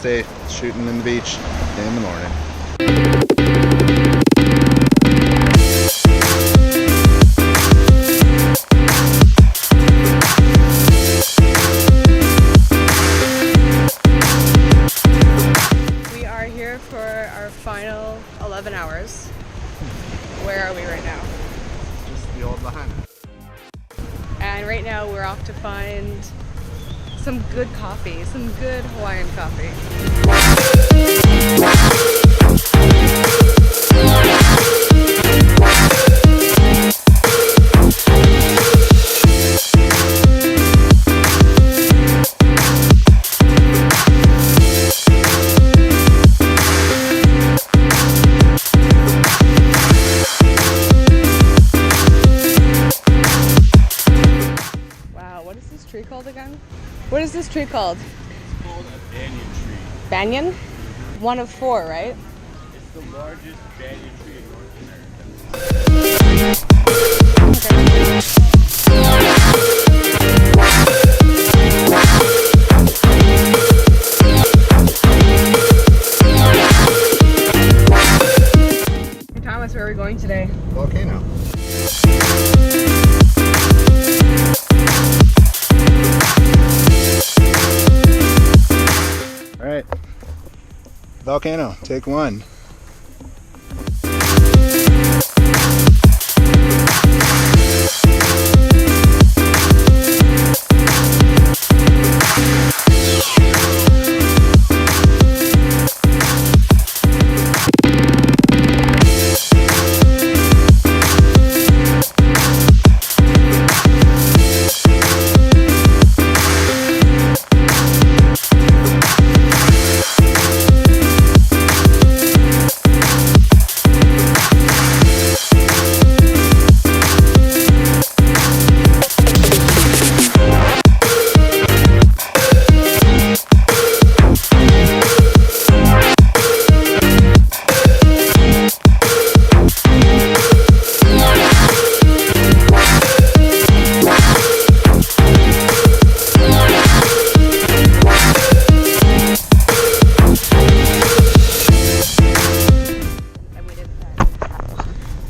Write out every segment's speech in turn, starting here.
day shooting in the beach in the morning. We are here for our final 11 hours. Where are we right now? Just the old Lahaina. And right now we're off to find some good coffee, some good Hawaiian coffee. Tree called again? What is this tree called? It's called a banyan tree. Banyan? One of four, right? It's the largest banyan tree in North America. Hey Thomas, where are we going today? Volcano. Alright, Volcano, take one.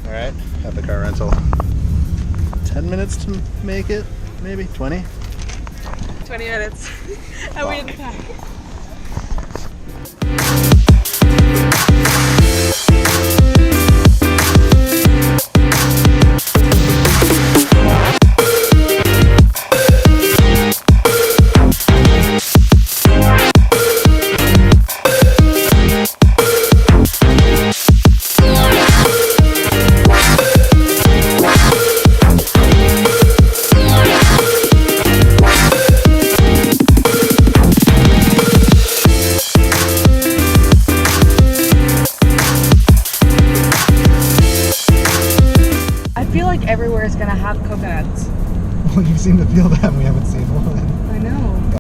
Alright, at the car rental. 10 minutes to make it, maybe 20? 20 minutes. And we didn't pack. I feel like everywhere is gonna have coconuts. Well, you seem to feel that and we haven't seen one. I know.